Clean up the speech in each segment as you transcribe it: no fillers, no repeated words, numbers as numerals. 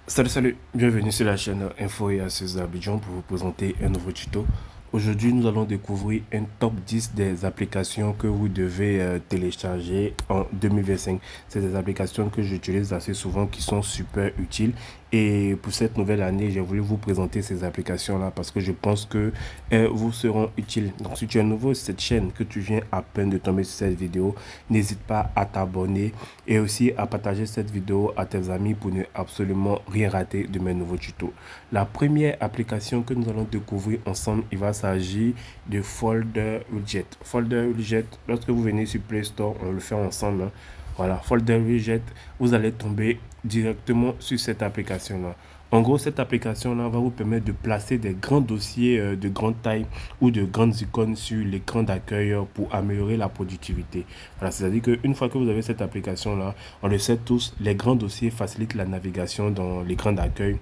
Salut, bienvenue sur la chaîne Info et Access Abidjan pour vous présenter un nouveau tuto. Aujourd'hui, nous allons découvrir un top 10 des applications que vous devez télécharger en 2025. C'est des applications que j'utilise assez souvent qui sont super utiles. Et pour cette nouvelle année, j'ai voulu vous présenter ces applications-là parce que je pense que elles vous seront utiles. Donc, si tu es nouveau sur cette chaîne, que tu viens à peine de tomber sur cette vidéo, n'hésite pas à t'abonner et aussi à partager cette vidéo à tes amis pour ne absolument rien rater de mes nouveaux tutos. La première application que nous allons découvrir ensemble, il va s'agir de Folder Widget. Folder Widget, lorsque vous venez sur Play Store, on le fait ensemble, hein. Voilà, Folder Widget, vous allez tomber directement sur cette application-là. En gros, cette application-là va vous permettre de placer des grands dossiers de grande taille ou de grandes icônes sur l'écran d'accueil pour améliorer la productivité. Voilà, c'est-à-dire qu'une fois que vous avez cette application-là, on le sait tous, les grands dossiers facilitent la navigation dans l'écran d'accueil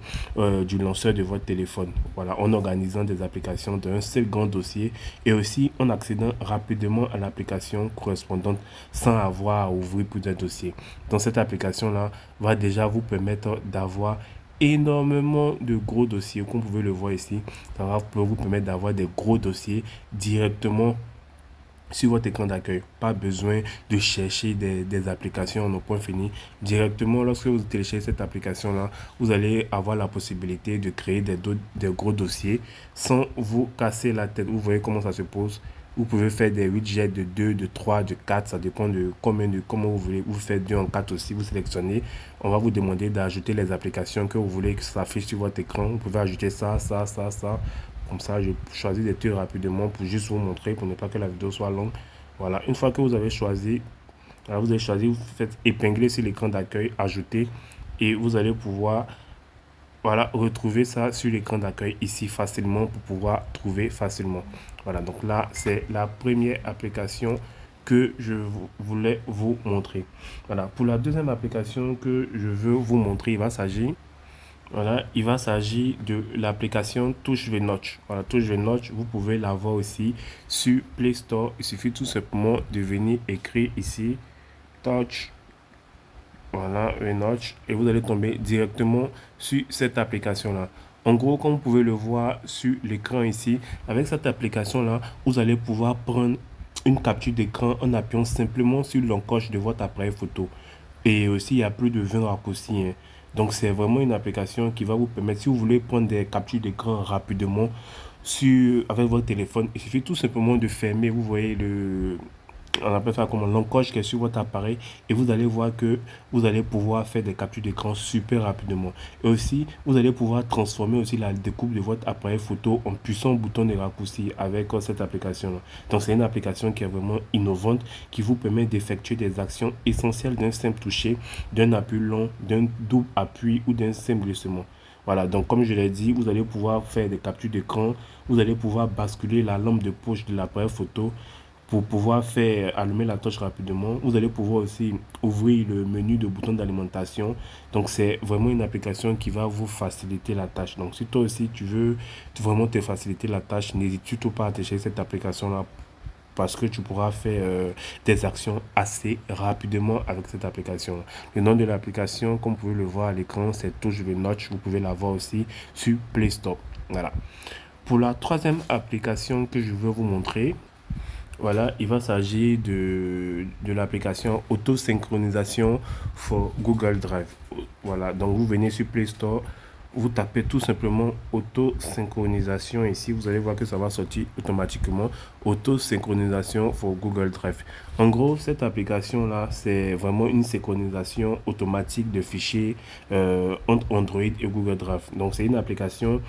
du lanceur de votre téléphone. Voilà, en organisant des applications d'un seul grand dossier et aussi en accédant rapidement à l'application correspondante sans avoir à ouvrir plus d'un dossier. Donc cette application-là va déjà vous permettre d'avoir énormément de gros dossiers, comme vous pouvez le voir ici. Ça va vous permettre d'avoir des gros dossiers directement sur votre écran d'accueil. Pas besoin de chercher des applications au point fini. Directement, lorsque vous téléchargez cette application-là, vous allez avoir la possibilité de créer des gros dossiers sans vous casser la tête. Vous voyez comment ça se pose. Vous pouvez faire des widgets de 2, de 3, de 4. Ça dépend de comment vous voulez. Vous faites 2 en 4 aussi. Vous sélectionnez. On va vous demander d'ajouter les applications que vous voulez que ça s'affiche sur votre écran. Vous pouvez ajouter ça, ça, ça, ça. Comme ça, je choisis des trucs rapidement pour juste vous montrer, pour ne pas que la vidéo soit longue. Voilà, une fois que vous avez choisi, vous faites épingler sur l'écran d'accueil, ajouter, et vous allez pouvoir voilà, retrouver ça sur l'écran d'accueil ici facilement pour pouvoir trouver facilement. Voilà, donc là, c'est la première application que je voulais vous montrer. Voilà, pour la deuxième application que je veux vous montrer, il va s'agir voilà, il va s'agir de l'application Touch the Notch. Voilà, Touch the Notch, vous pouvez l'avoir aussi sur Play Store. Il suffit tout simplement de venir écrire ici Touch, voilà, the Notch, et vous allez tomber directement sur cette application-là. En gros, comme vous pouvez le voir sur l'écran ici, avec cette application-là, vous allez pouvoir prendre une capture d'écran en appuyant simplement sur l'encoche de votre appareil photo. Et aussi, il y a plus de 20 raccourcis, hein. Donc, c'est vraiment une application qui va vous permettre, si vous voulez prendre des captures d'écran rapidement avec votre téléphone, il suffit tout simplement de fermer, vous voyez, on appelle ça comme l'encoche qui est sur votre appareil et vous allez voir que vous allez pouvoir faire des captures d'écran super rapidement. Et aussi, vous allez pouvoir transformer aussi la découpe de votre appareil photo en puissant bouton de raccourci avec cette application-là. Donc, c'est une application qui est vraiment innovante, qui vous permet d'effectuer des actions essentielles d'un simple toucher, d'un appui long, d'un double appui ou d'un simple glissement. Voilà, donc comme je l'ai dit, vous allez pouvoir faire des captures d'écran, vous allez pouvoir basculer la lampe de poche de l'appareil photo pour pouvoir faire allumer la torche rapidement. Vous allez pouvoir aussi ouvrir le menu de bouton d'alimentation. Donc, c'est vraiment une application qui va vous faciliter la tâche. Donc, si toi aussi, tu veux vraiment te faciliter la tâche, n'hésite surtout pas à télécharger cette application-là parce que tu pourras faire des actions assez rapidement avec cette application. Le nom de l'application, comme vous pouvez le voir à l'écran, c'est Touch the Notch. Vous pouvez la voir aussi sur Play Store. Voilà. Pour la troisième application que je veux vous montrer, voilà, il va s'agir de l'application auto-synchronisation for Google Drive. Voilà, donc vous venez sur Play Store, vous tapez tout simplement auto-synchronisation ici, vous allez voir que ça va sortir automatiquement auto-synchronisation pour Google Drive. En gros, cette application-là, c'est vraiment une synchronisation automatique de fichiers entre Android et Google Drive. Donc, c'est une application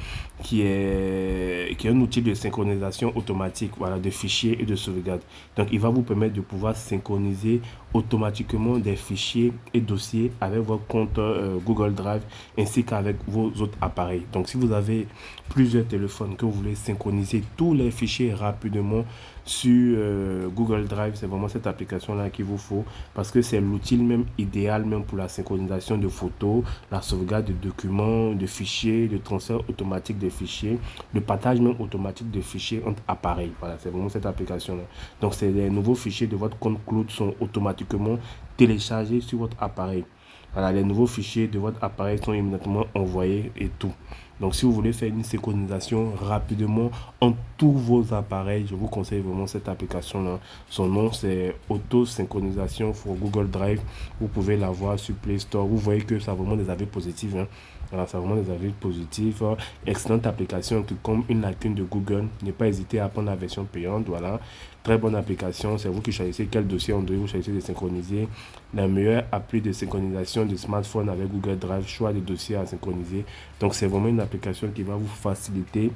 qui est un outil de synchronisation automatique, voilà, de fichiers et de sauvegarde. Donc, il va vous permettre de pouvoir synchroniser automatiquement des fichiers et dossiers avec votre compte Google Drive ainsi qu'avec vos autres appareils. Donc, si vous avez plusieurs téléphones que vous voulez synchroniser tous les fichiers rapidement sur Google Drive, c'est vraiment cette application-là qu'il vous faut parce que c'est l'outil même idéal même pour la synchronisation de photos, la sauvegarde de documents, de fichiers, de transfert automatique des fichiers, le partage même automatique des fichiers entre appareils. Voilà, c'est vraiment cette application-là. Donc, les nouveaux fichiers de votre compte cloud sont automatiquement téléchargés sur votre appareil. Voilà, les nouveaux fichiers de votre appareil sont immédiatement envoyés et tout. Donc, si vous voulez faire une synchronisation rapidement en tous vos appareils, je vous conseille vraiment cette application-là. Son nom, c'est Auto-synchronisation pour Google Drive. Vous pouvez la voir sur Play Store. Vous voyez que ça a vraiment des avis positifs, hein. Voilà, ça a vraiment des avis positifs. Excellente application qui comble une lacune de Google. Ne pas hésiter à prendre la version payante. Voilà. Très bonne application. C'est vous qui choisissez quel dossier Android vous choisissez de synchroniser. La meilleure appli de synchronisation de smartphone avec Google Drive. Choix de dossiers à synchroniser. Donc, c'est vraiment une application qui va vous faciliter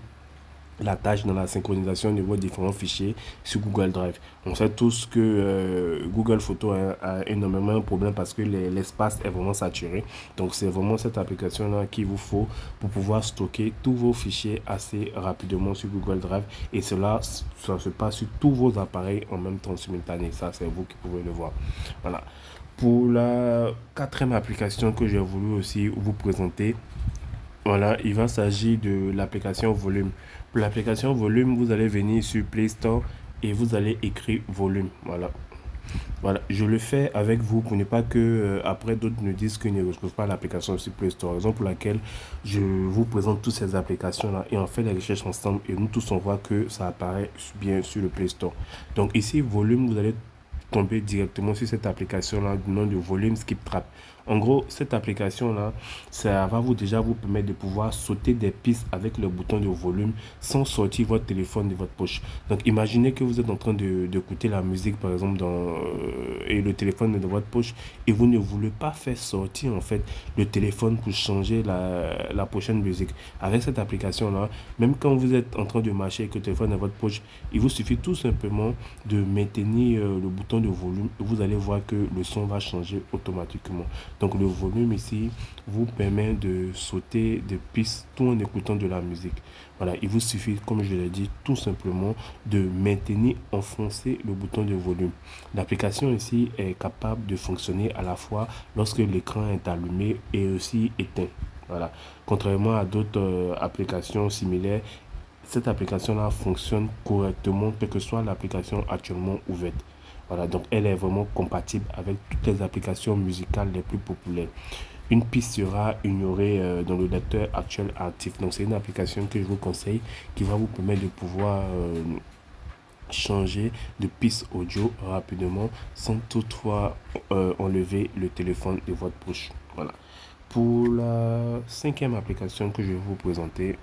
la tâche dans la synchronisation de vos différents fichiers sur Google Drive. On sait tous que Google Photos a énormément de problèmes parce que l'espace est vraiment saturé. Donc, c'est vraiment cette application-là qu'il vous faut pour pouvoir stocker tous vos fichiers assez rapidement sur Google Drive. Et cela, ça se passe sur tous vos appareils en même temps simultané. Ça, c'est vous qui pouvez le voir. Voilà. Pour la quatrième application que j'ai voulu aussi vous présenter, voilà, il va s'agir de l'application Volume. Pour l'application Volume, vous allez venir sur Play Store et vous allez écrire Volume. Voilà. Voilà, je le fais avec vous pour ne pas que après d'autres ne disent qu'ils ne retrouvent pas l'application sur Play Store. Raison pour laquelle je vous présente toutes ces applications-là et on fait les recherches ensemble et nous tous on voit que ça apparaît bien sur le Play Store. Donc ici, Volume, vous allez tomber directement sur cette application-là du nom de Volume Skip Trap. En gros, cette application-là, ça va déjà vous permettre de pouvoir sauter des pistes avec le bouton de volume sans sortir votre téléphone de votre poche. Donc, imaginez que vous êtes en train d'écouter la musique, par exemple, et le téléphone est dans votre poche et vous ne voulez pas faire sortir, en fait, le téléphone pour changer la prochaine musique. Avec cette application-là, même quand vous êtes en train de marcher avec le téléphone dans votre poche, il vous suffit tout simplement de maintenir le bouton de volume et vous allez voir que le son va changer automatiquement. Donc le volume ici vous permet de sauter des pistes tout en écoutant de la musique. Voilà, il vous suffit, comme je l'ai dit, tout simplement de maintenir enfoncé le bouton de volume. L'application ici est capable de fonctionner à la fois lorsque l'écran est allumé et aussi éteint. Voilà. Contrairement à d'autres applications similaires, cette application-là fonctionne correctement, quelle que soit l'application actuellement ouverte. Voilà, donc elle est vraiment compatible avec toutes les applications musicales les plus populaires. Une piste sera ignorée dans le lecteur actuel actif. Donc c'est une application que je vous conseille qui va vous permettre de pouvoir changer de piste audio rapidement sans toutefois enlever le téléphone de votre poche. Voilà. Pour la cinquième application que je vais vous présenter,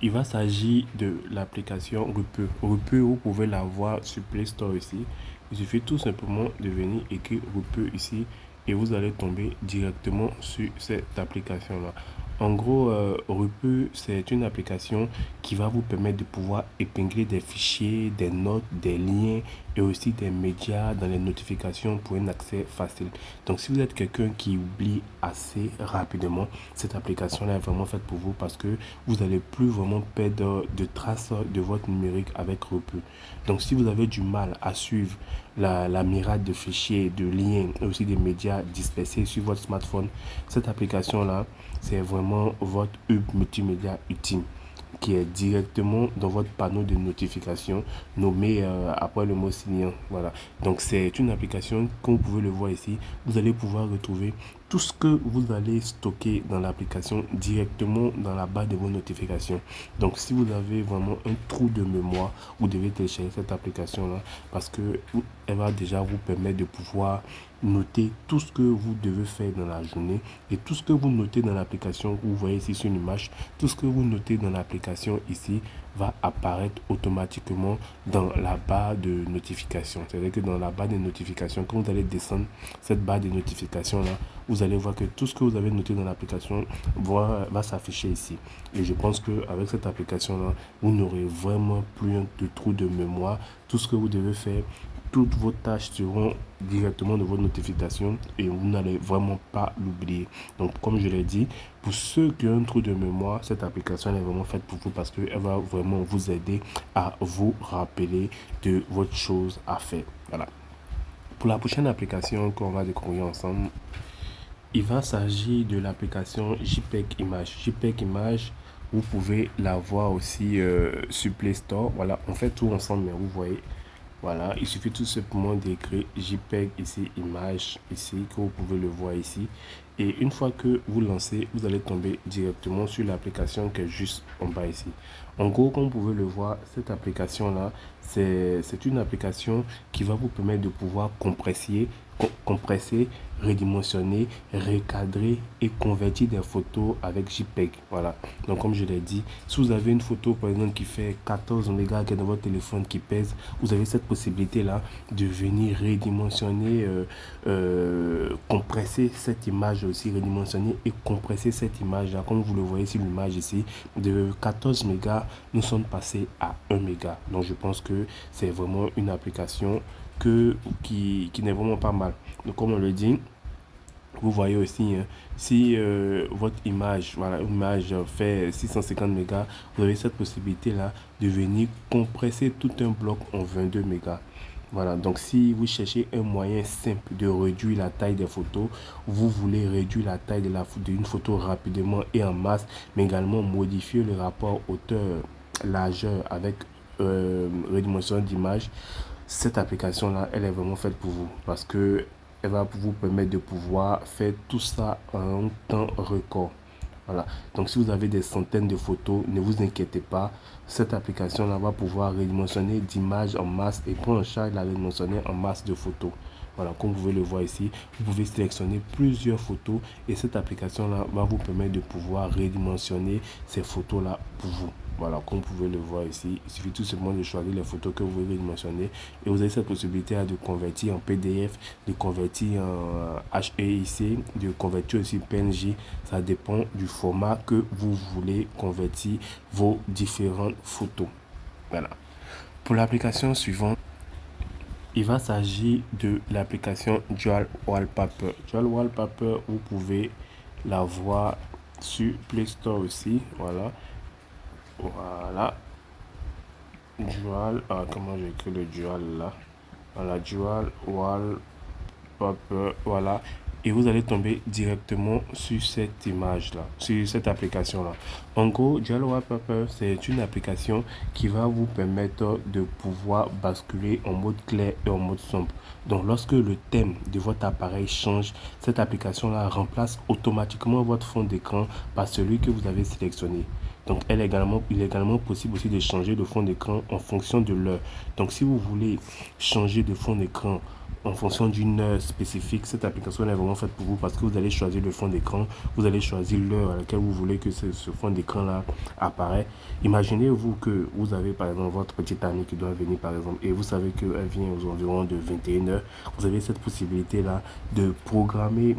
il va s'agir de l'application Rupe. Rupe, vous pouvez la voir sur Play Store ici. Il suffit tout simplement de venir écrire Rupe ici et vous allez tomber directement sur cette application-là. En gros, Rupe, c'est une application qui va vous permettre de pouvoir épingler des fichiers, des notes, des liens et aussi des médias dans les notifications pour un accès facile. Donc, si vous êtes quelqu'un qui oublie assez rapidement, cette application-là est vraiment faite pour vous parce que vous n'allez plus vraiment perdre de traces de votre numérique avec Rupe. Donc, si vous avez du mal à suivre la myriade de fichiers, de liens et aussi des médias dispersés sur votre smartphone, cette application-là, c'est vraiment votre hub multimédia ultime qui est directement dans votre panneau de notification nommé après le mot signalant. Voilà. Donc c'est une application, comme vous pouvez le voir ici, vous allez pouvoir retrouver tout ce que vous allez stocker dans l'application directement dans la barre de vos notifications. Donc si vous avez vraiment un trou de mémoire, vous devez télécharger cette application-là parce que elle va déjà vous permettre de pouvoir noter tout ce que vous devez faire dans la journée et tout ce que vous notez dans l'application. Vous voyez ici sur une image, tout ce que vous notez dans l'application ici va apparaître automatiquement dans la barre de notification. C'est-à-dire que dans la barre de notification, quand vous allez descendre cette barre de notification là, vous allez voir que tout ce que vous avez noté dans l'application va s'afficher ici. Et je pense qu'avec cette application là, vous n'aurez vraiment plus de trou de mémoire. Tout ce que vous devez faire, toutes vos tâches seront directement de votre notification et vous n'allez vraiment pas l'oublier. Donc, comme je l'ai dit, pour ceux qui ont un trou de mémoire, cette application est vraiment faite pour vous parce qu'elle va vraiment vous aider à vous rappeler de votre chose à faire. Voilà. Pour la prochaine application qu'on va découvrir ensemble, il va s'agir de l'application JPEG Image. JPEG Image, vous pouvez la voir aussi sur Play Store. Voilà, on fait tout ensemble, mais vous voyez. Voilà, il suffit tout simplement d'écrire JPEG ici, image ici, que vous pouvez le voir ici. Et une fois que vous lancez, vous allez tomber directement sur l'application qui est juste en bas ici. En gros, comme vous pouvez le voir, cette application-là, c'est une application qui va vous permettre de pouvoir compresser, redimensionner, recadrer et convertir des photos avec JPEG. Voilà. Donc, comme je l'ai dit, si vous avez une photo, par exemple, qui fait 14 mégas qui est dans votre téléphone qui pèse, vous avez cette possibilité-là de venir redimensionner, compresser cette image aussi, redimensionner et compresser cette image-là. Comme vous le voyez sur l'image ici, de 14 mégas, nous sommes passés à 1 méga. Donc, je pense que c'est vraiment une application qui n'est vraiment pas mal. Donc, comme on le dit, vous voyez aussi, hein, si votre image, voilà, une image fait 650 mégas, vous avez cette possibilité-là de venir compresser tout un bloc en 22 mégas. Voilà, donc si vous cherchez un moyen simple de réduire la taille des photos, vous voulez réduire la taille d'une photo rapidement et en masse, mais également modifier le rapport hauteur-largeur avec redimension d'image, cette application-là, elle est vraiment faite pour vous parce que elle va vous permettre de pouvoir faire tout ça en un temps record. Voilà. Donc, si vous avez des centaines de photos, ne vous inquiétez pas. Cette application-là va pouvoir redimensionner d'images en masse et prendre en charge la redimensionner en masse de photos. Voilà, comme vous pouvez le voir ici, vous pouvez sélectionner plusieurs photos et cette application-là va vous permettre de pouvoir redimensionner ces photos-là pour vous. Voilà, comme vous pouvez le voir ici, il suffit tout simplement de choisir les photos que vous voulez redimensionner et vous avez cette possibilité de convertir en PDF, de convertir en HEIC, de convertir aussi PNG. Ça dépend du format que vous voulez convertir vos différentes photos. Voilà. Pour l'application suivante, il va s'agir de l'application Dual Wallpaper. Dual Wallpaper, vous pouvez la voir sur Play Store aussi. Voilà. Voilà. Dual. Comment j'écris le Dual là? Voilà. Dual Wallpaper. Voilà. Et vous allez tomber directement sur cette image-là, sur cette application-là. En gros, Dual Wallpaper, c'est une application qui va vous permettre de pouvoir basculer en mode clair et en mode sombre. Donc, lorsque le thème de votre appareil change, cette application-là remplace automatiquement votre fond d'écran par celui que vous avez sélectionné. Donc, il est également possible aussi de changer de fond d'écran en fonction de l'heure. Donc, si vous voulez changer de fond d'écran en fonction d'une heure spécifique, cette application est vraiment faite pour vous parce que vous allez choisir le fond d'écran, vous allez choisir l'heure à laquelle vous voulez que ce fond d'écran là apparaît. Imaginez-vous que vous avez par exemple votre petite amie qui doit venir par exemple et vous savez qu'elle vient aux environs de 21 heures. Vous avez cette possibilité là de programmer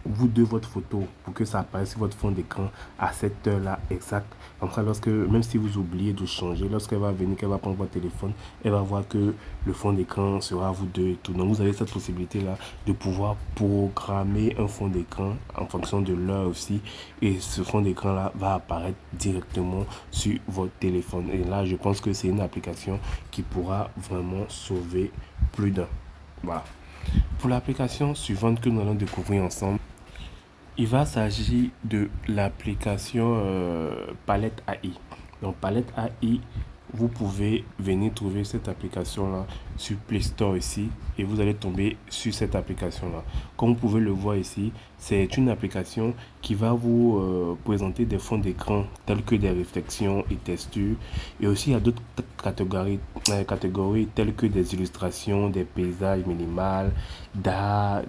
vous de votre photo pour que ça apparaisse sur votre fond d'écran à cette heure-là exacte. Comme ça, même si vous oubliez de changer, lorsqu'elle va venir, qu'elle va prendre votre téléphone, elle va voir que le fond d'écran sera à vous deux et tout. Donc, vous avez cette possibilité-là de pouvoir programmer un fond d'écran en fonction de l'heure aussi. Et ce fond d'écran-là va apparaître directement sur votre téléphone. Et là, je pense que c'est une application qui pourra vraiment sauver plus d'un. Voilà. Pour l'application suivante que nous allons découvrir ensemble, il va s'agir de l'application Palette AI. Donc Palette AI, vous pouvez venir trouver cette application-là sur Play Store ici et vous allez tomber sur cette application-là. Comme vous pouvez le voir ici, c'est une application qui va vous présenter des fonds d'écran tels que des réflexions et textures. Et aussi, il y a d'autres catégories telles que des illustrations, des paysages minimales, d'art,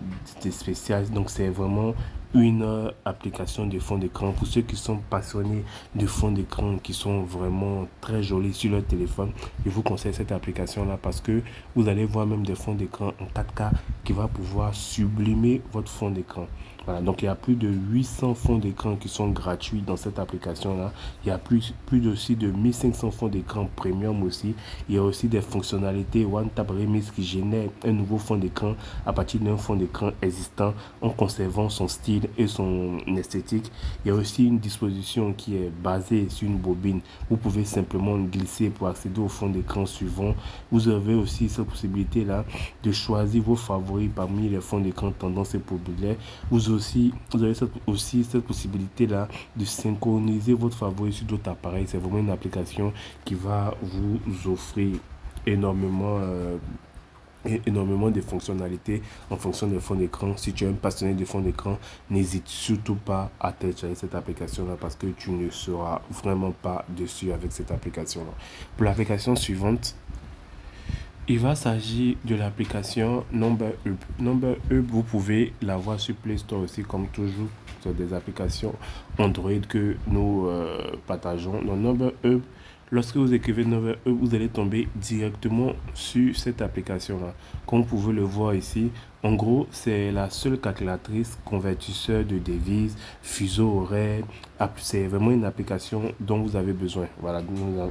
des spéciales. Donc, c'est vraiment une application de fond d'écran pour ceux qui sont passionnés de fond d'écran qui sont vraiment très jolis sur leur téléphone. Je vous conseille cette application là parce que vous allez voir même des fonds d'écran en 4K qui va pouvoir sublimer votre fond d'écran. Voilà, donc il y a plus de 800 fonds d'écran qui sont gratuits dans cette application là. Il y a plus aussi de 1500 fonds d'écran premium aussi. Il y a aussi des fonctionnalités One Tap Remix qui génère un nouveau fond d'écran à partir d'un fond d'écran existant en conservant son style et son esthétique. Il y a aussi une disposition qui est basée sur une bobine. Vous pouvez simplement glisser pour accéder au fond d'écran suivant. Vous avez aussi cette possibilité là de choisir vos favoris parmi les fonds d'écran tendance et populaires. Vous avez aussi cette possibilité là de synchroniser votre favori sur d'autres appareils. C'est vraiment une application qui va vous offrir énormément, énormément de fonctionnalités en fonction des fonds d'écran. Si tu es un passionné de fonds d'écran, n'hésite surtout pas à télécharger cette application-là parce que tu ne seras vraiment pas dessus avec cette application-là. Pour l'application suivante, il va s'agir de l'application Number Hub. Number Hub, vous pouvez l'avoir sur Play Store aussi, comme toujours. C'est des applications Android que nous partageons. Donc, Number Hub, lorsque vous écrivez Number Hub, vous allez tomber directement sur cette application-là. Comme vous pouvez le voir ici, en gros, c'est la seule calculatrice convertisseur de devises, fuseau horaire. C'est vraiment une application dont vous avez besoin. Voilà,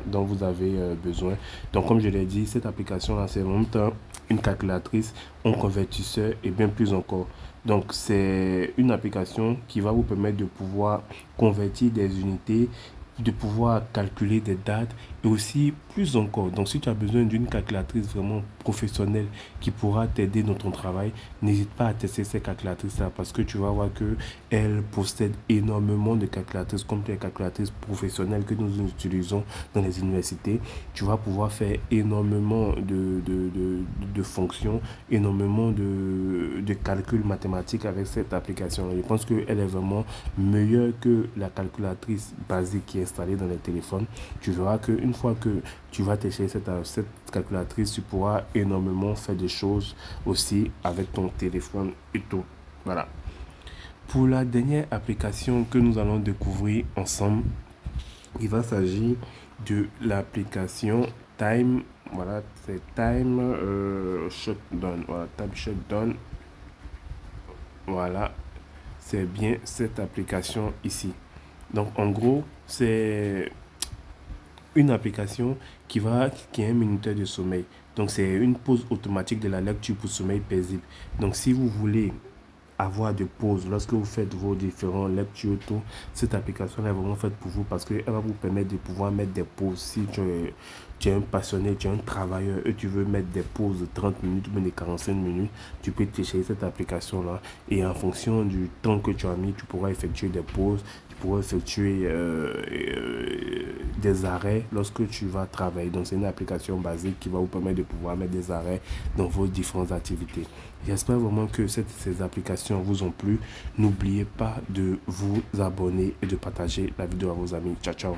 dont vous avez besoin. Donc, comme je l'ai dit, cette application-là, c'est en même temps une calculatrice, un convertisseur et bien plus encore. Donc, c'est une application qui va vous permettre de pouvoir convertir des unités, de pouvoir calculer des dates et aussi plus encore. Donc, si tu as besoin d'une calculatrice vraiment professionnelle qui pourra t'aider dans ton travail, n'hésite pas à tester ces calculatrices-là parce que tu vas voir que elles possèdent énormément de calculatrices comme les calculatrices professionnelles que nous utilisons dans les universités. Tu vas pouvoir faire énormément de fonctions, énormément de calculs mathématiques avec cette application. Je pense qu'elle est vraiment meilleure que la calculatrice basique qui est installée dans les téléphones. Tu verras qu'une fois que tu vas télécharger cette calculatrice, tu pourras énormément faire des choses aussi avec ton téléphone et tout. Voilà. Pour la dernière application que nous allons découvrir ensemble, il va s'agir de l'application Time. Voilà, c'est Time Shutdown. Voilà, Time Shutdown. Voilà, c'est bien cette application ici. Donc, en gros, c'est une application qui est un minuteur de sommeil. Donc, c'est une pause automatique de la lecture pour sommeil paisible. Donc, si vous voulez avoir de pause lorsque vous faites vos différentes lectures, tout, cette application est vraiment faite pour vous parce qu'elle va vous permettre de pouvoir mettre des pauses. Si tu es un passionné, tu es un travailleur et tu veux mettre des pauses de 30 minutes ou de 45 minutes, tu peux télécharger cette application-là et en fonction du temps que tu as mis, tu pourras effectuer des pauses, tu pourras effectuer des arrêts lorsque tu vas travailler. Donc, c'est une application basique qui va vous permettre de pouvoir mettre des arrêts dans vos différentes activités. J'espère vraiment que ces applications vous ont plu. N'oubliez pas de vous abonner et de partager la vidéo à vos amis. Ciao, ciao.